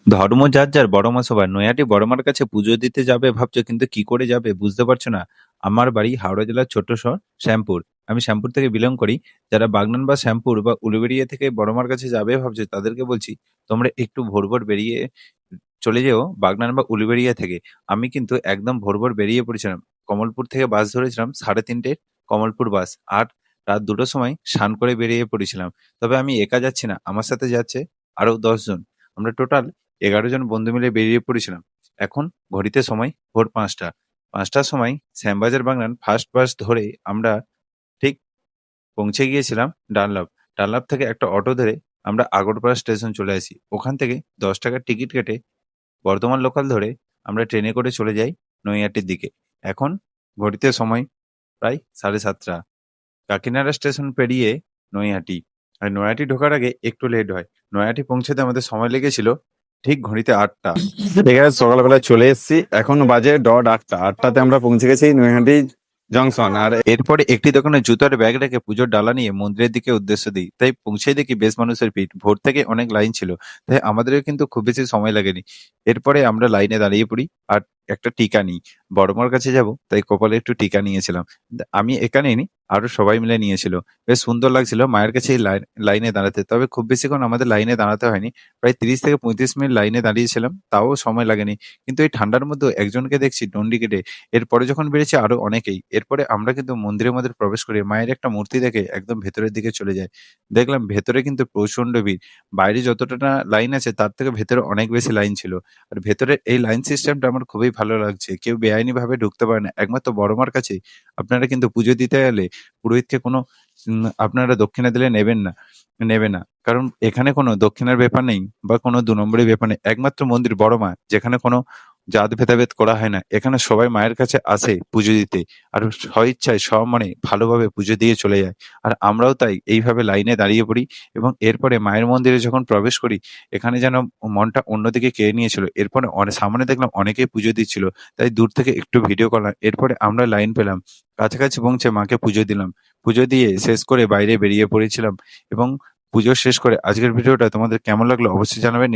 ধর্ম যার যার বড়মা সবার। নৈহাটি বড়মার কাছে পুজো দিতে যাবে ভাবছো, কিন্তু কি করে যাবে বুঝতে পারছো না। আমার বাড়ি হাওড়া জেলার ছোট্ট শহর শ্যামপুর। আমি শ্যামপুর থেকে বিলং করি। যারা বাগনান বা শ্যামপুর বা উলুবেড়িয়া থেকে বড়মার কাছে যাবে ভাবছো, তাদেরকে বলছি তোমরা একটু ভোর ভোর বেরিয়ে চলে যেও বাগনান বা উলুবেড়িয়া থেকে। আমি কিন্তু একদম ভোর ভোর বেরিয়ে পড়েছিলাম। কমলপুর থেকে বাস ধরেছিলাম 3:30 কমলপুর বাস। আর রাত 2টোর সময় স্নান করে বেরিয়ে পড়েছিলাম। তবে আমি একা যাচ্ছি না, আমার সাথে যাচ্ছে আরো 10 জন। আমরা টোটাল 11 জন বন্ধু মিলে বেরিয়ে পড়েছিলাম। এখন ঘড়িতে সময় ভোর 5টা। 5টার সময় শ্যামবাজার বাগনান ফার্স্ট বাস ধরে আমরা ঠিক পৌঁছে গিয়েছিলাম ডানলপ। ডানলপ থেকে একটা অটো ধরে আমরা আগরপাড়া স্টেশন চলে আসি। ওখান থেকে 10 টাকার টিকিট কেটে বর্ধমান লোকাল ধরে আমরা ট্রেনে করে চলে যাই নৈহাটির দিকে। এখন ঘড়িতে সময় প্রায় 7:30। কাকিনাড়া স্টেশন পেরিয়ে নৈহাটি। আর নৈহাটি ঢোকার আগে একটু লেট হয়। নৈহাটি পৌঁছাতে আমাদের সময় লেগেছিল ঠিক ঘড়িতে 8টা। ঠিক আছে, সকালবেলা চলে এসেছি। এখন বাজে ডট 8টা। 8টাতে আমরা পৌঁছে গেছি নৈহাটি জংশন। আর এরপরে একটি দোকানে জুতার ব্যাগ রেখে পুজোর ডালা নিয়ে মন্দিরের দিকে উদ্দেশ্য দিই। তাই পৌঁছে দেখি বেশ মানুষের ভিড়। ভোর থেকে অনেক লাইন ছিল। তাই আমাদেরও কিন্তু খুব বেশি সময় লাগেনি। এরপরে আমরা লাইনে দাঁড়িয়ে পড়ি আর একটা টিকা নিই। বড়মার কাছে যাব, তাই কপালে একটু টিকা নিয়েছিলাম। আমি একা নিইনি, আরো সবাই মিলে নিয়েছিল। বেশ সুন্দর লাগছিল মায়ের কাছে এই লাইনে দাঁড়াতে। তবে খুব বেশিক্ষণ আমাদের লাইনে দাঁড়াতে হয়নি। প্রায় 30 থেকে 35 মিনিট লাইনে দাঁড়িয়েছিলাম, তাও সময় লাগেনি। কিন্তু এই ঠান্ডার মধ্যেও একজনকে দেখছি ডন্ডি কেটে। এরপরে যখন বেড়েছে আরো অনেকেই। এরপরে আমরা কিন্তু মন্দিরের মধ্যে প্রবেশ করি। মায়ের একটা মূর্তি দেখে একদম ভেতরের দিকে চলে যাই। দেখলাম ভেতরে কিন্তু প্রচন্ড ভিড়। বাইরে যতটা না লাইন আছে তার থেকে ভেতরে অনেক বেশি লাইন ছিল। আর ভেতরের এই লাইন সিস্টেমটা আমার খুবই ভালো লাগছে। কেউ বেআইনিভাবে ঢুকতে পারে না। একমাত্র বড়মার কাছেই আপনারা কিন্তু পুজো দিতে গেলে পুরোহিতকে কোনো আপনারা দক্ষিণা দিলে নেবে না। কারণ এখানে কোনো দক্ষিণার ব্যাপার নেই বা কোনো 2 নম্বরের ব্যাপার নেই। একমাত্র মন্দির বড়মা, যেখানে কোনো জাত ভেদাভেদ করা হয় না। এখানে সবাই মায়ের কাছে আসে পুজো দিতে। আর স্বইচ্ছায় সমনে ভালোভাবে পুজো দিয়ে চলে যায়। আর আমরাও তাই এইভাবে লাইনে দাঁড়িয়ে পড়ি এবং এরপরে মায়ের মন্দিরে যখন প্রবেশ করি, এখানে যেন মনটা অন্যদিকে কেড়ে নিয়েছিল। এরপরে সামনে দেখলাম অনেকেই পুজো দিচ্ছিল। তাই দূর থেকে একটু ভিডিও করলাম। এরপরে আমরা লাইন পেলাম। কাছাকাছি পৌঁছে মাকে পুজো দিলাম। পুজো দিয়ে শেষ করে বাইরে বেরিয়ে পড়েছিলাম এবং পুজো শেষ করে আজকের ভিডিওটা তোমাদের কেমন লাগলো অবশ্যই জানাবেন।